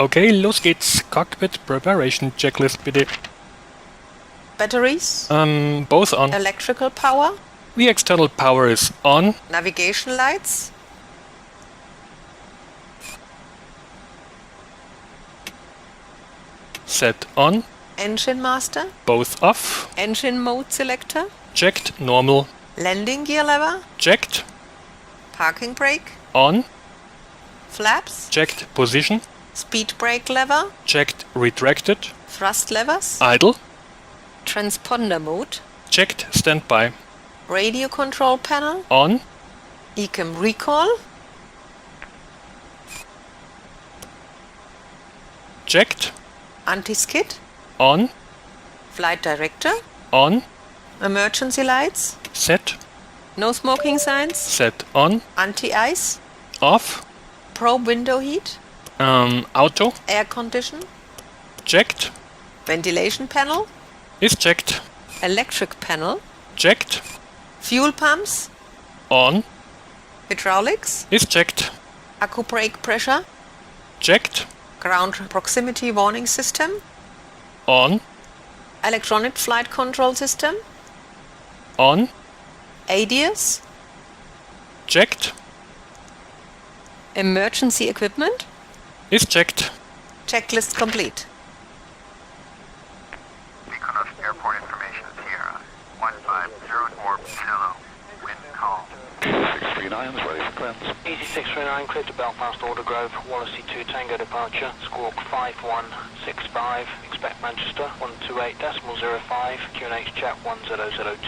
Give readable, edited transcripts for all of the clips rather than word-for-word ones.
Okay, los geht's. Cockpit Preparation Checklist bitte. Batteries? Both on. Electrical power? The external power is on. Navigation lights? Set on. Engine master? Both off. Engine mode selector? Checked. Normal. Landing gear lever? Checked. Parking brake? On. Flaps? Checked. Position. Speed brake lever? Checked. Retracted. Thrust levers? Idle. Transponder mode? Checked. Standby. Radio control panel? On. ECAM recall? Checked. Anti-skid? On. Flight director? On. Emergency lights? Set. No smoking signs? Set on. Anti-ice? Off. Probe window heat? Auto. Air condition? Checked. Ventilation panel? Is checked. Electric panel? Checked. Fuel pumps? On. Hydraulics? Is checked. Accu brake pressure? Checked. Ground proximity warning system? On. Electronic flight control system? On. ADIS? Checked. Emergency equipment? Is checked. Checklist complete. Mykonos Airport information, Sierra 1504 Hello. Wind call. 639 is ready for clearance. Easy 639, cleared to Belfast Aldergrove, Wallasey 2 Tango departure, squawk 5165, expect Manchester 128.05, QNH chat 1002.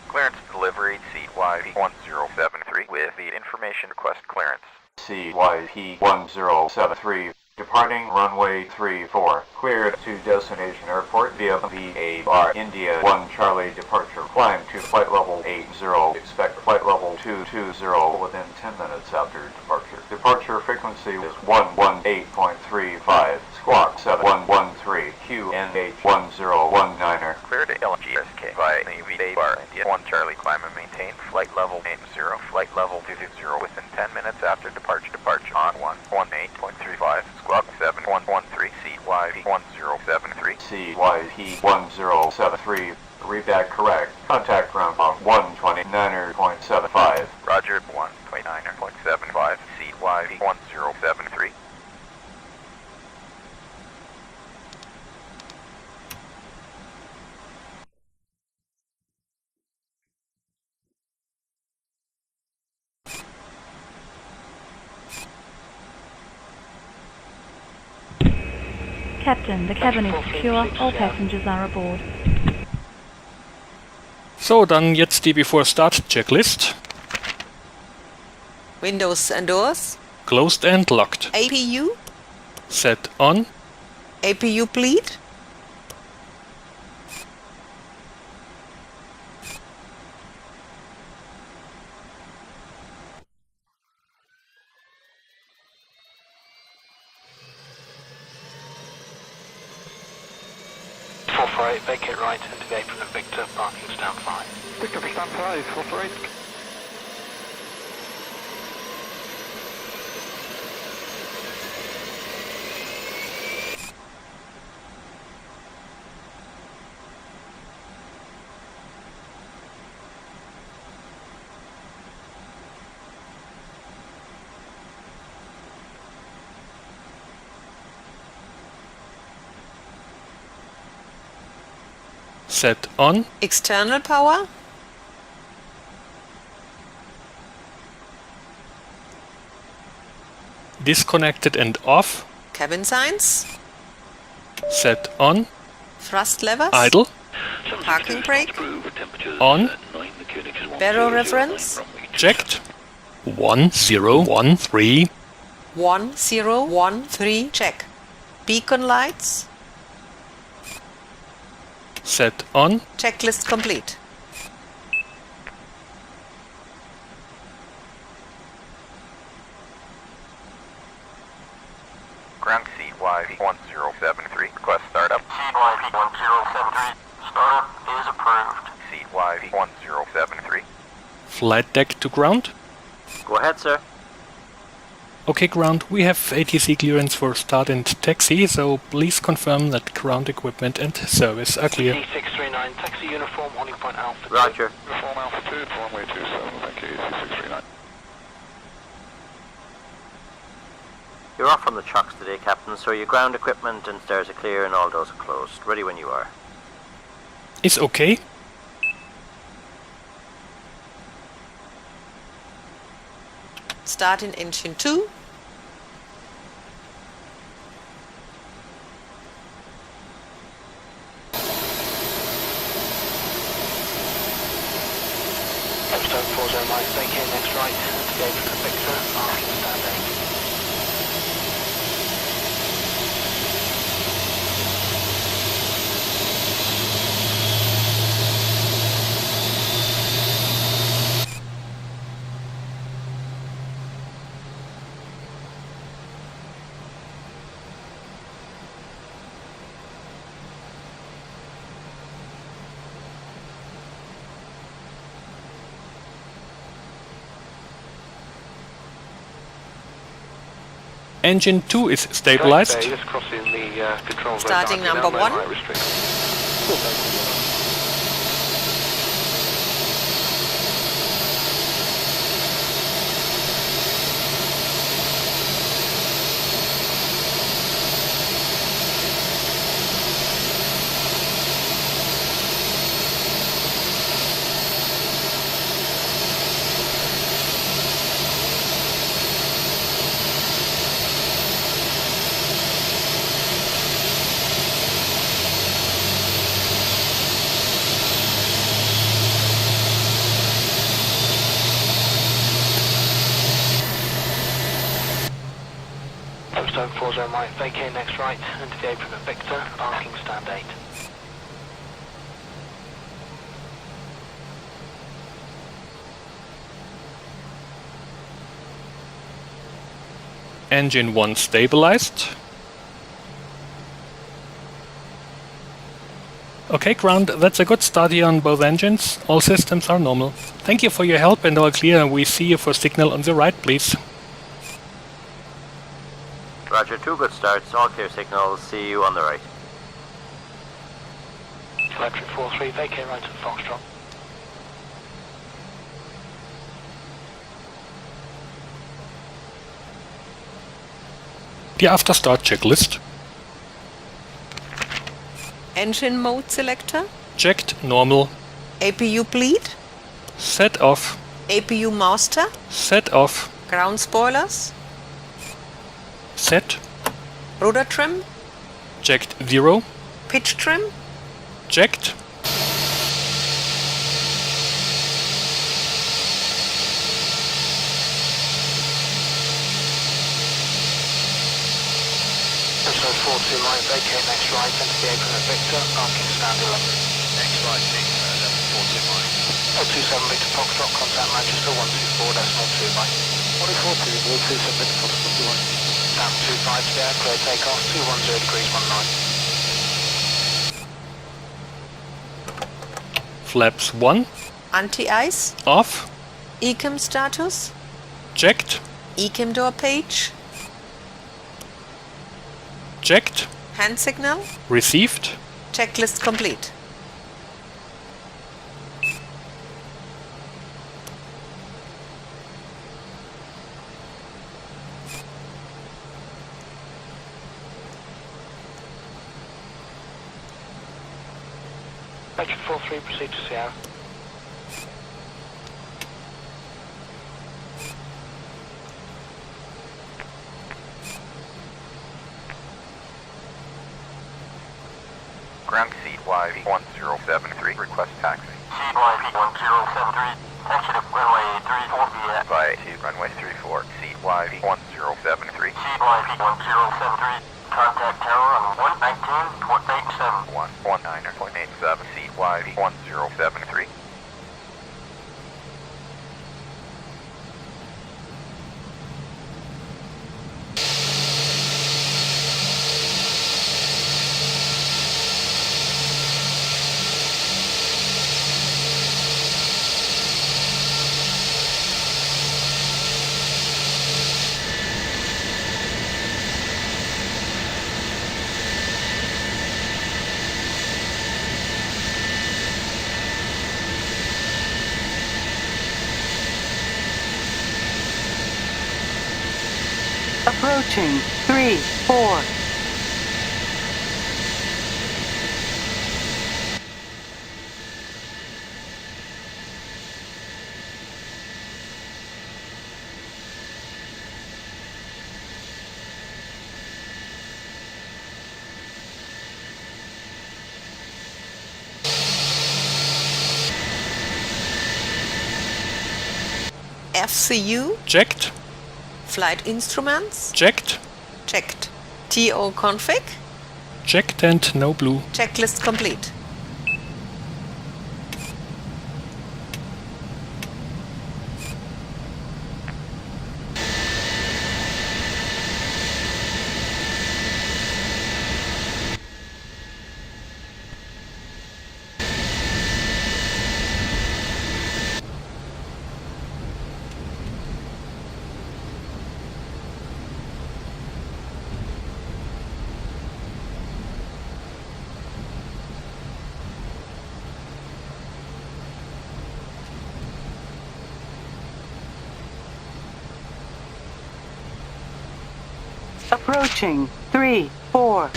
Clearance delivery CYP1073 with the information request clearance. CYP1073, departing runway 34, cleared to destination airport via VAR India 1 Charlie departure. Climb to flight level 80, expect flight level 220 within 10 minutes after departure. Departure frequency is 118.35, squawk 7113, QNH 1019er. Clear to LGSK by Navy VAR India 1 Charlie, climb and maintain flight level 80, flight level 220 within 10 minutes after departure. Departure on 118.35, squawk 7113, CYP1073. CYP1073, read that correct. Contact ground on 129.75. Roger 129.75, CYP1073. Captain, the cabin is secure, all passengers are aboard. So, dann jetzt die Before Start Checklist. Windows and doors? Closed and locked. APU? Set on. APU bleed? Vacate right into the apron of Victor, parking stand 5. Victor for stand 5, 448. Set on. External power? Disconnected and off. Cabin signs? Set on. Thrust levers? Idle. Parking brake? On. Barrow reference? Checked. 1013. 1013, check. Beacon lights? Set on. Checklist complete. Ground CYP1073, request startup. CYP1073, startup is approved. CYP1073. Flight deck to ground. Go ahead, sir. Okay, ground, we have ATC clearance for start and taxi, so please confirm that ground equipment and service are clear. EC639, taxi uniform, holding point Alpha 2. Roger. Uniform Alpha 2 to runway 27, thank you, EC639. You're off from the trucks today, Captain, so your ground equipment and stairs are clear and all doors are closed. Ready when you are. Is okay? Start in engine 2. Touchdown 40 Mike, vacate next right, today for Victor, parking standing. Engine 2 is stabilized. Just crossing the control zone. Starting number 1. Touchdown 40 Mike, vacate next right, and today for Victor, parking stand 8. Engine 1 stabilized. Okay, ground, that's a good start here on both engines. All systems are normal. Thank you for your help and all clear. We see you for signal on the right, please. Roger, 2 good starts, all clear signals, see you on the right. Electric 43, vacate right at Foxtrot. The after start checklist. Engine mode selector. Checked, normal. APU bleed. Set off. APU master. Set off. Ground spoilers. Set. Rudder trim. Checked 0. Pitch trim. Checked. Touchdown 42 Mike, vacate next right, and today for Victor, parking stand 11. Next right, Nick, 1140 Mike. 027 Victor Foxtrot, contact Manchester 124.2 Mike. 142, 127 Victor Foxtrot 21. Down 25 to the air, clear takeoff, 210 degrees 19. Flaps 1. Anti-ice. Off. ECAM status. Checked. ECAM door page. Checked. Hand signal. Received. Checklist complete. Electric 43, proceed to Sierra. Ground seat YV1073, request taxi. CYP1073, taxi to runway 34 By to runway 34, seat YV1073. CYP1073, contact tower on 119.87. 119.87, seat YV1073. Approaching 3-4. FCU, Checked. flight instruments, Checked. checked. TO config, Checked and no blue. checklist complete. Approaching 3-4.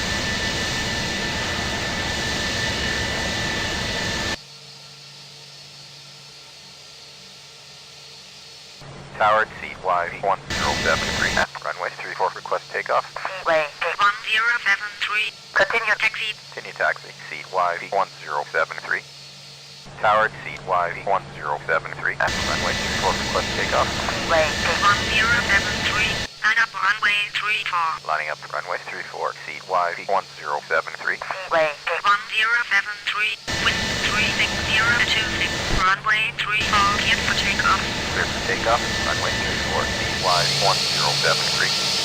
Towered CY 1073 at runway 34, request takeoff. Seaway 1073. Continue taxi. Continue taxi, CY 1073. Towered CY 1073 at runway 34, request takeoff. Seaway 1073. Line up runway 34. Lining up runway 34, CY 1073. Seaway 1073. Wind 36026. Runway 34. Cleared for takeoff. Clear for takeoff, runway 34, CY 1073.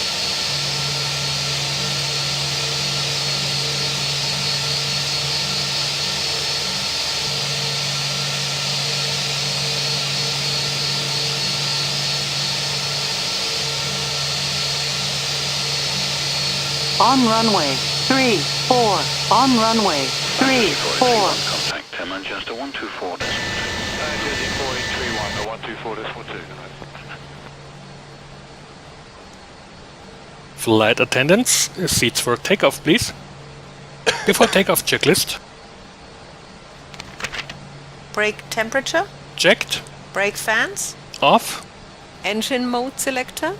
On runway 3-4. On runway 3-4. Contact Manchester 124 Jersey 4831, 124.2. Flight attendants, seats for takeoff, please. Before takeoff, checklist. Brake temperature, Checked. brake fans, Off. engine mode selector,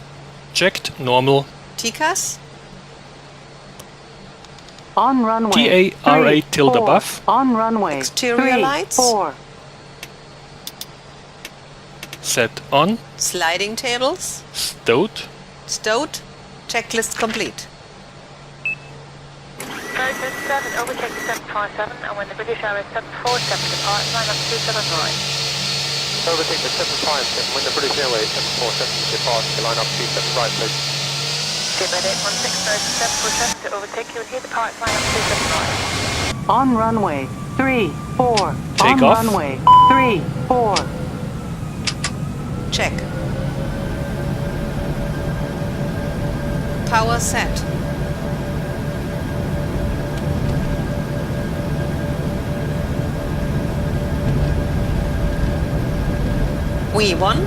Checked. Normal. TCAS, On runway TARA 3-4. tilde above. On runway Exterior lights. 3-4. Set on. sliding tables, Stowed. stowed, checklist complete. 977, overtake 757, and when the British Airways 747 depart, line up 279. Overtake the 757, when the British Airways 747 depart, line up 27 right, please. Mayday 16 747 to overtake you, here depart, line up 279. On runway 3-4. Take On off. runway 3-4. Check. Power set. V1.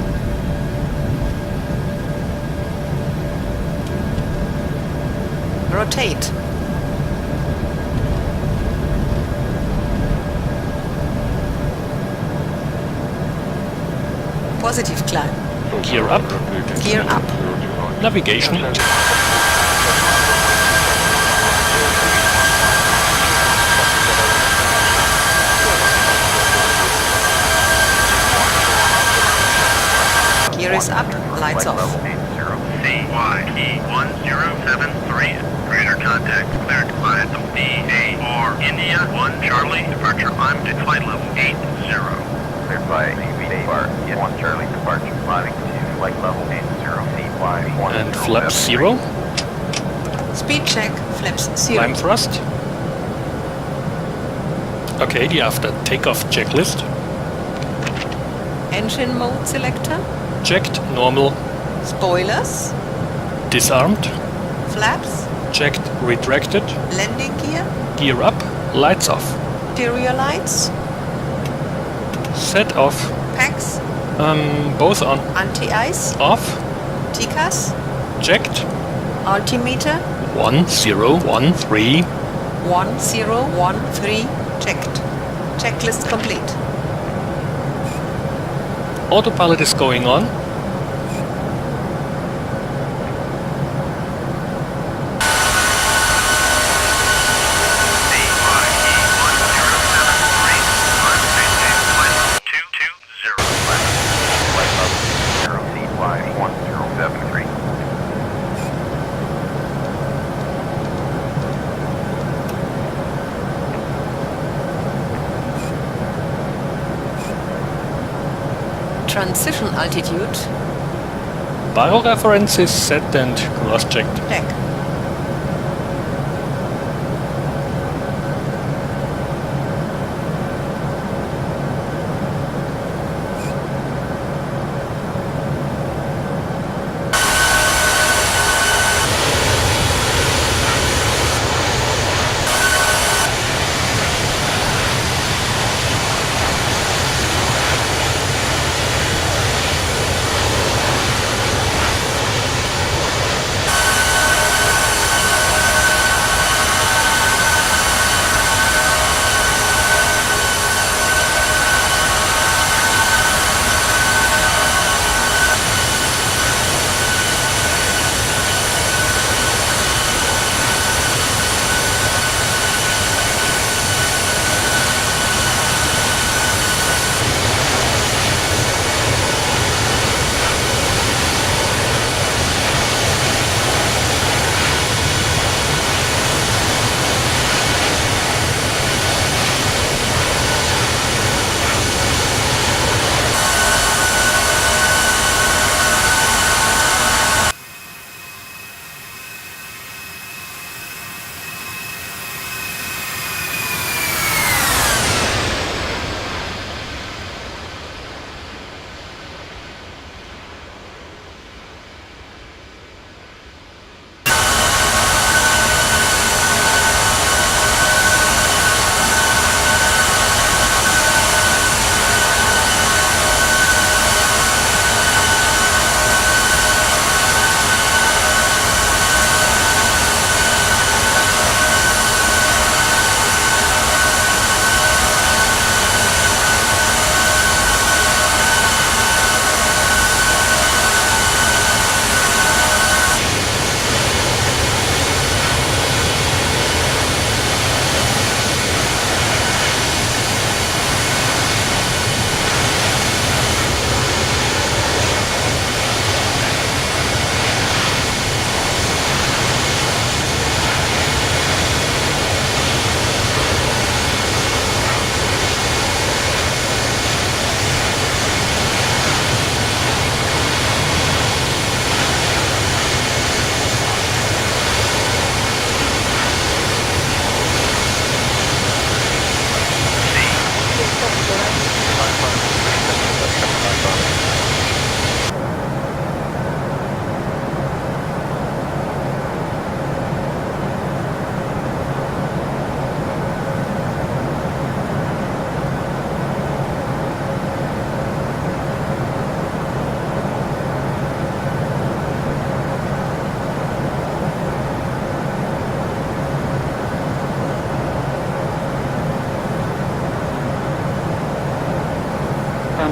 Rotate. Positive climb. Gear up. Gear up. Navigation. Gear is up. Lights off. CYE 1073. Radar contact cleared. Climb BAR India 1 Charlie. Departure climb to flight level 80. Cleared by BAR 1 Charlie, departure climbing to flight level 80, CY 1073. And flap 0. Speed check. Flaps 0. Climb thrust. Okay, the after takeoff checklist. Engine mode selector. Checked. Normal. Spoilers. Disarmed. Flaps. Checked. Retracted. Landing gear. Gear up. Lights off. Exterior lights. Set off. Packs. Both on. Anti-ice. Off. TCAS. Checked. Altimeter 1013. 1013 checked. Checklist complete. Autopilot is going on. Transition altitude. Baro reference is set and cross-checked. Check.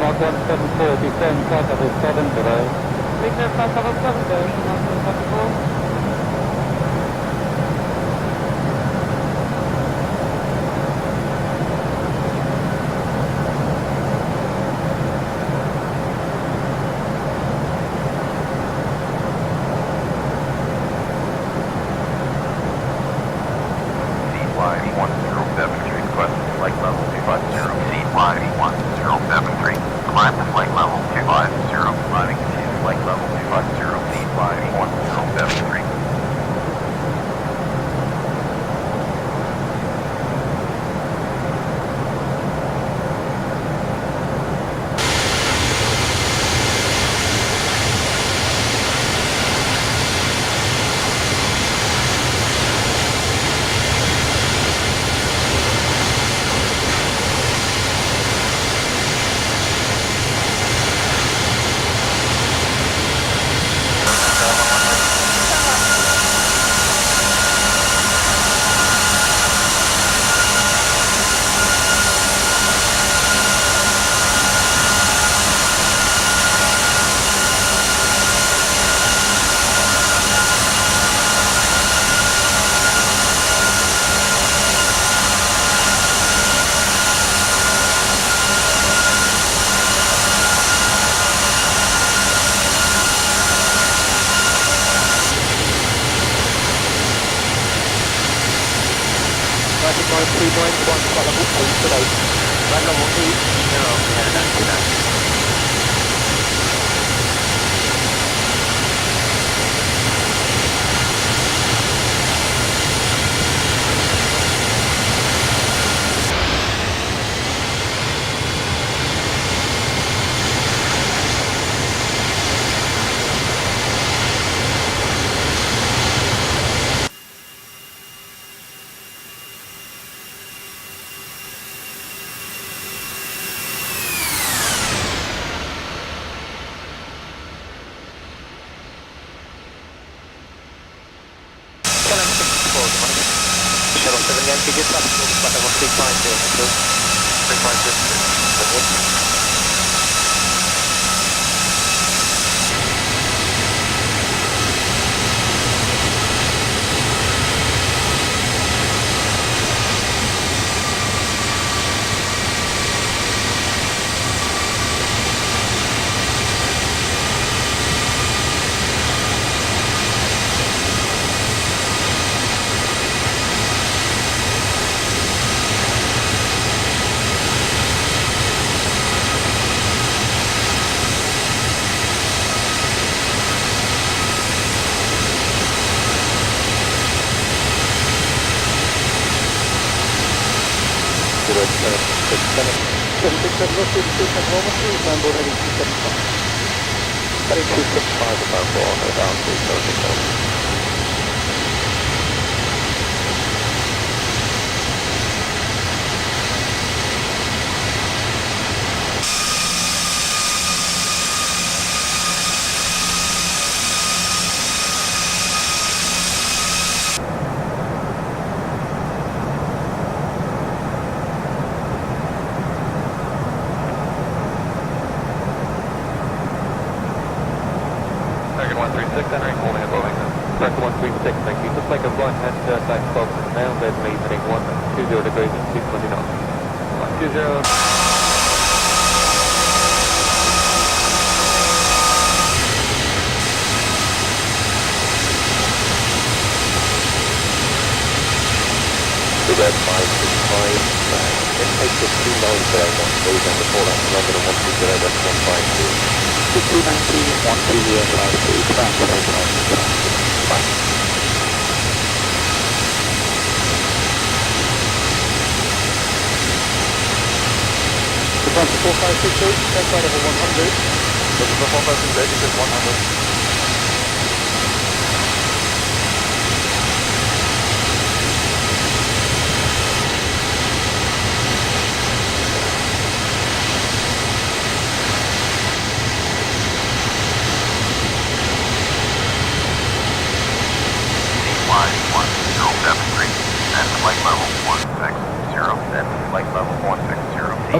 Mark 174, descend flight level 7 below. Reclaim flight level 7 below, Mark 174.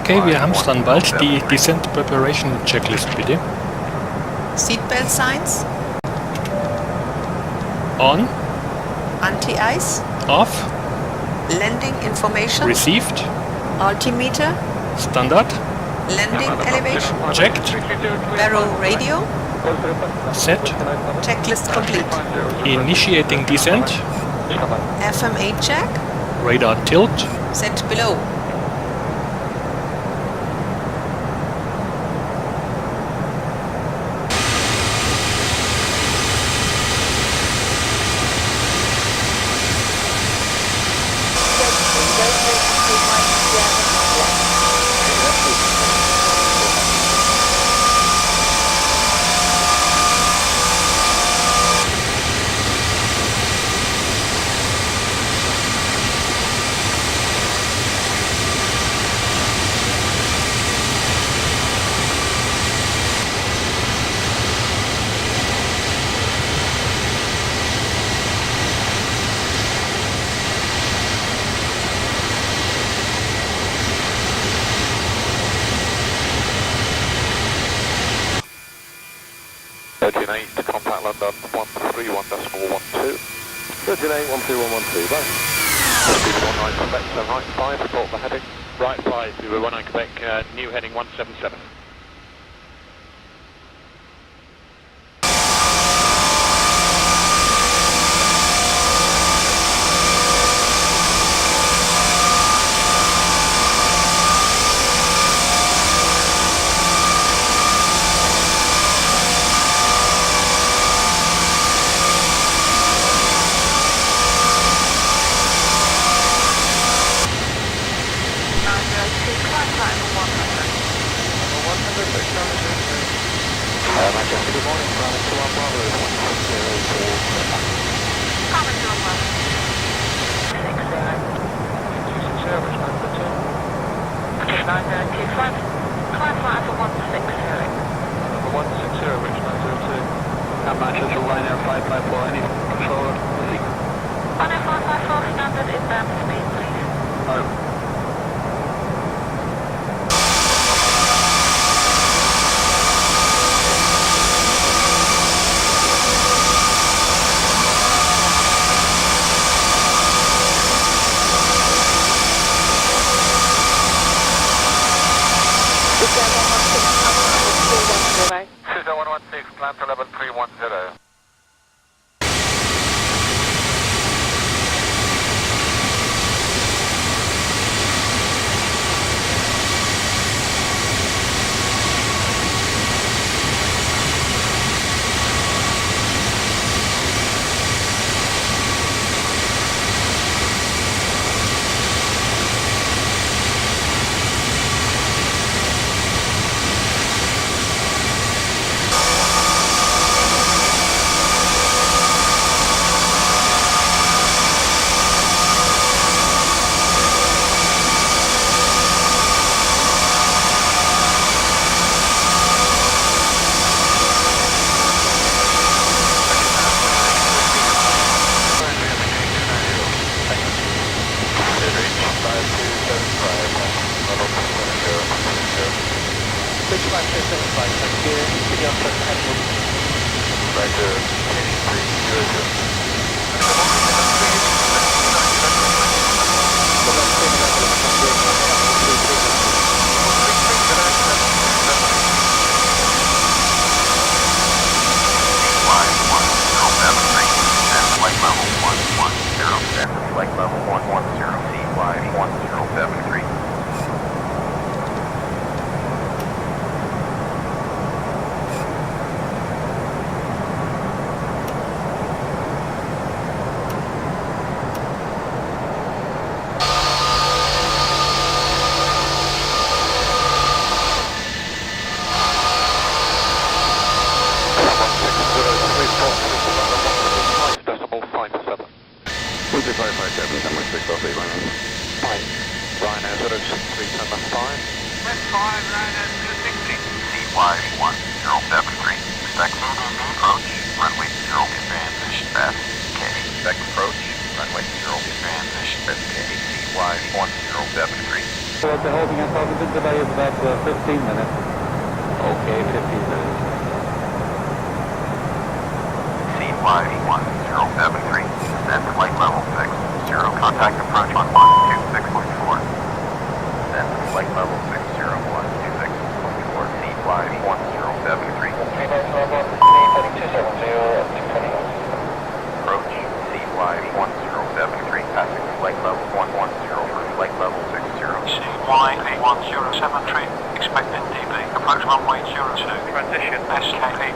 Okay, wir haben es dann bald. Die Descent Preparation Checklist, bitte. Seatbelt signs. On. Anti-ice. Off. Landing information. Received. Altimeter. Standard. Landing elevation. Checked. Barrel radio. Set. Checklist complete. Initiating descent. FMA check. Radar tilt. Set below. New heading 177. Land to level 310.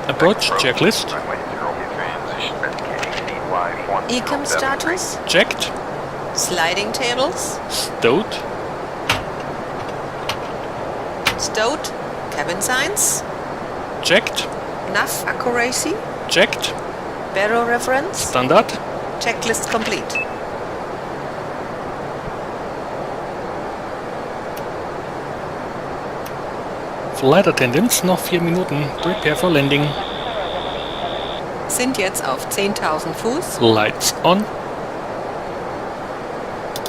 Approach checklist. Ecam status. Checked. Sliding tables. Stowed. Stowed. Cabin signs. Checked. Nav accuracy. Checked. Barrow reference. Standard. Checklist complete. Flight Attendants, noch 4 Minuten. Prepare for landing. Sind jetzt auf 10.000 Fuß. Lights on.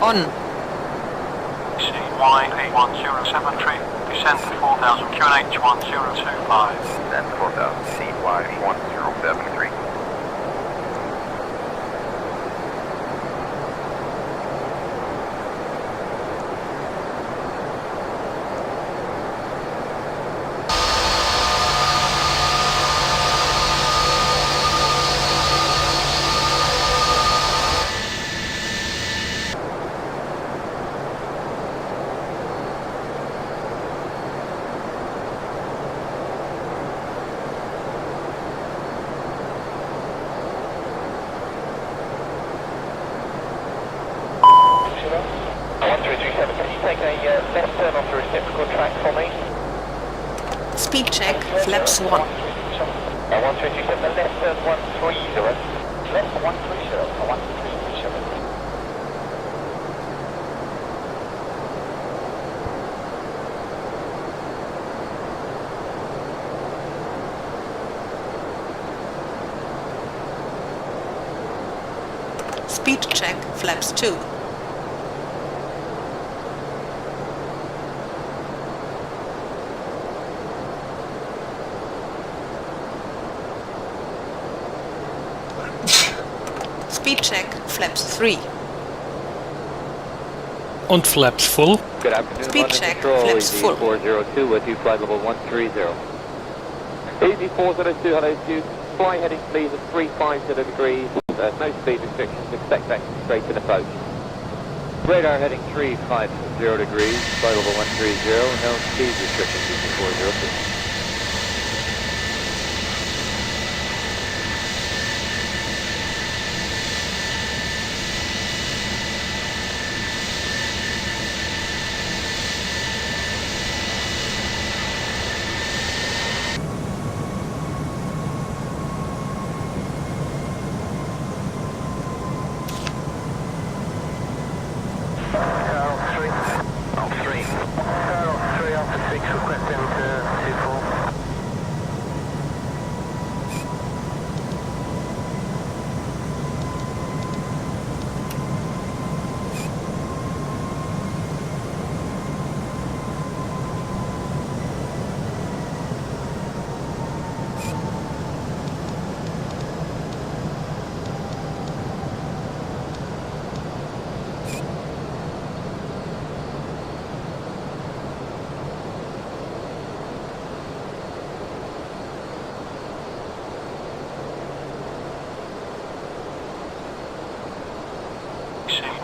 On. CY1073. Descend to 4,000. QNH 1025. Descend to 4,000. CY1073. Speed check, flaps 1. 1227, left turn 130. Left 130, 137. Speed check, flaps 2. check, flaps 3. Und flaps full. Good afternoon, Speed London check, Control, flaps Easy full. 402 with you, flight level 130. Easy 402, hello to you. Fly heading please at 350 degrees, no speed restrictions, expect back straight in approach. Radar heading 350 degrees, flight level 130, no speed restrictions, Easy 402.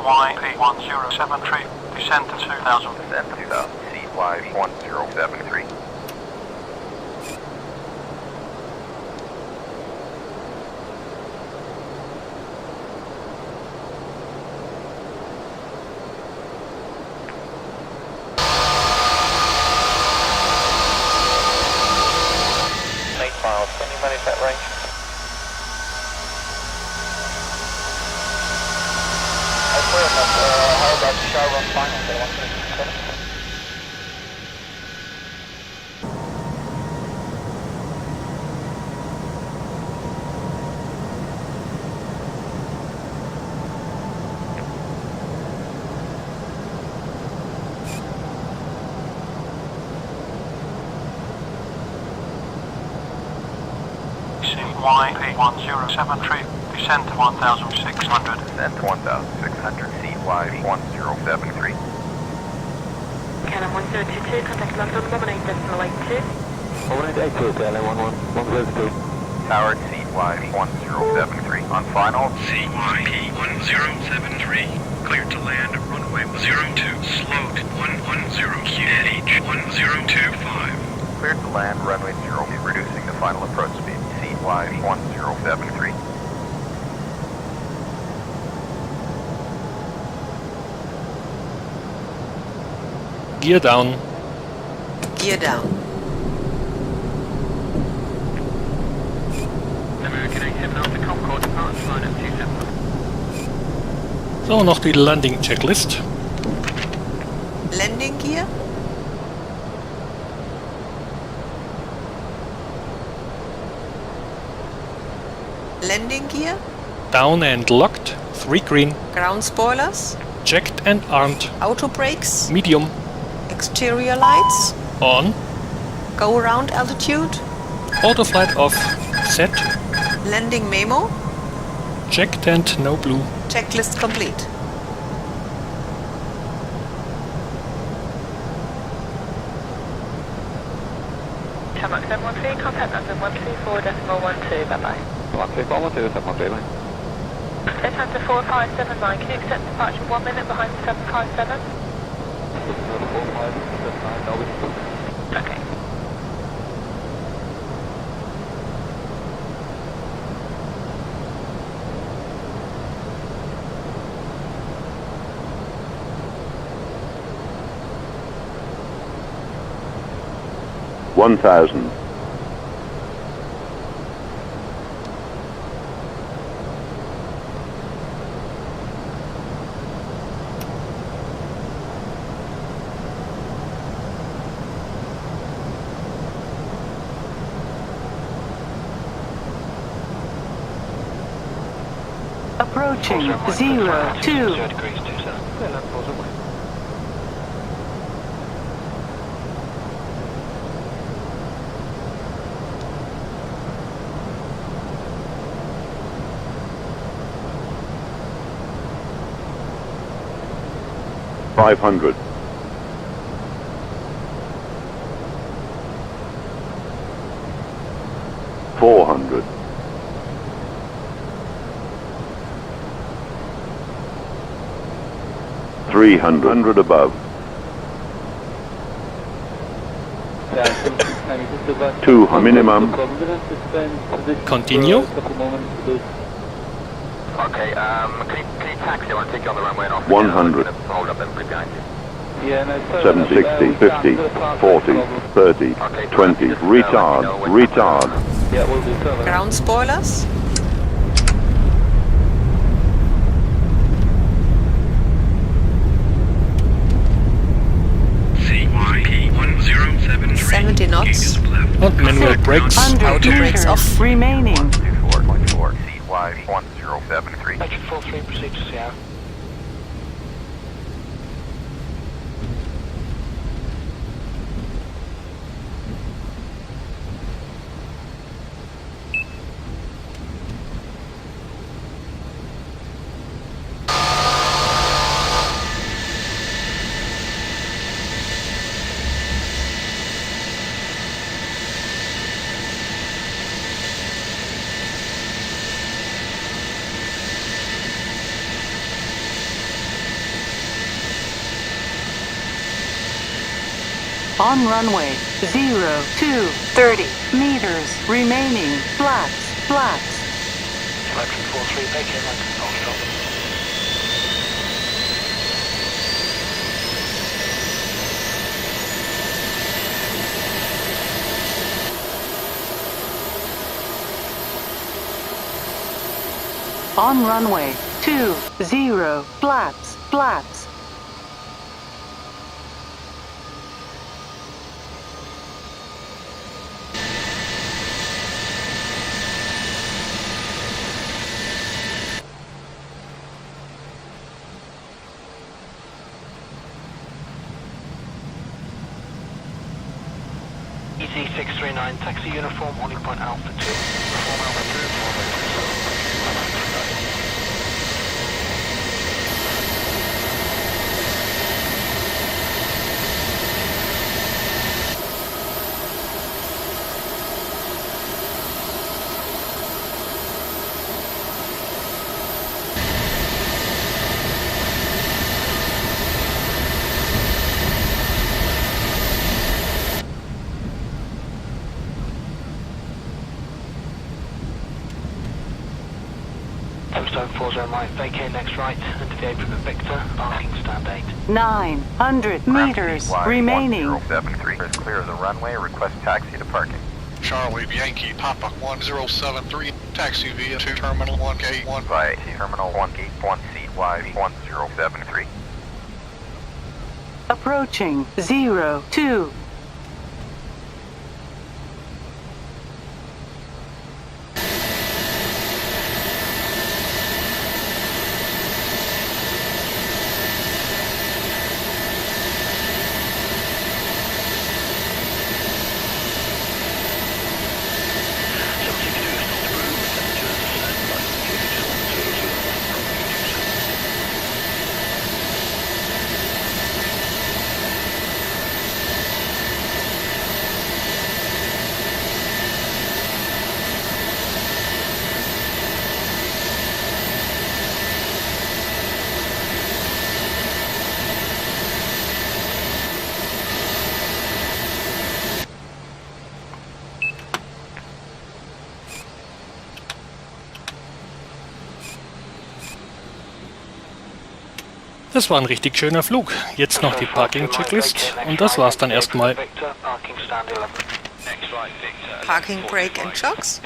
CY1073, descent to 2000. Descent to 2000, CY1073. Can you manage that range? How about the shower on final for 137? CY1073, descent to 1600. Descent to 1600, CY1073. Canon 1022, contact London 18.82. 1882, LA11, 102. Tower CY1073. On final, CYP1073, cleared to land, runway 02, slowed 110, QNH1025. cleared to land, runway 0, reducing the final approach speed, CY1073. Gear down. Gear down. American 87 Alpha Concord, departure line at 27. So, noch die Landing Checklist. Landing gear. Landing gear. Down and locked. 3 green. Ground spoilers. Checked and armed. Auto brakes. Medium. Exterior lights. On. Go around altitude. Auto flight off. Set. Landing memo. Checked and no blue. Checklist complete. Tarmac 713, contact London 134.12, bye-bye. 13412, 713. Atlanta 4579, can you accept departure 1 minute behind the 757? Okay. $1,000. Approaching 02. 500. 400. 300 above. 200 minimum. Continue. Okay, can you taxi? I want to take you on the runway and off. 100. Hold up and behind you. 760, 50, 40, 30, 20. Retard, retard. Ground spoilers. CYP 1073. 70 knots. And manual brakes. 100 Auto brakes meters off. remaining. 24.4, CY 1073. Section 43, proceed to Sierra. On runway 0230 meters remaining. Flats, flats. Selection 43, vacate London, Foxtrot. On runway 20 flats, flats. EZ639, taxi uniform, holding point Alpha 2. Reform Alpha 2, form Alpha 40 right, vacate next right, and deviate from the Victor, parking stand 8. 900 meters remaining. 1073 is clear of the runway. Request taxi to parking. Charlie Yankee Papa 1073, taxi via to Terminal 1 Gate 1. By Terminal 1 Gate 1 CY 1073. Approaching 02. Das war ein richtig schöner Flug. Jetzt noch die Parking-Checklist und das war's dann erstmal. Parking brake and chocks.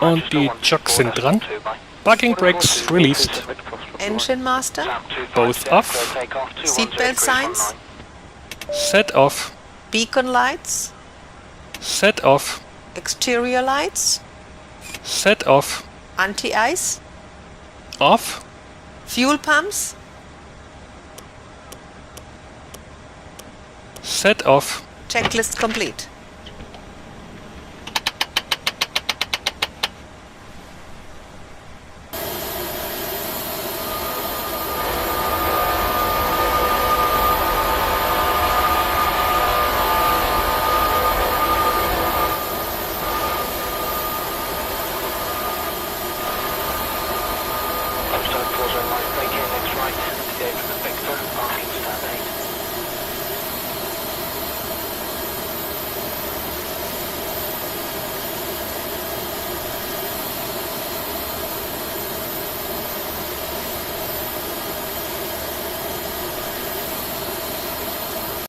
Und die Chocks sind dran. Parking brakes released. Engine master. Both off. Seatbelt signs. Set off. Beacon lights. Set off. Exterior lights. Set off. Anti-ice. Off. Fuel pumps. Set off. Checklist complete. Zone 4 zone line, brake in next right, David Victor, parking stand 8.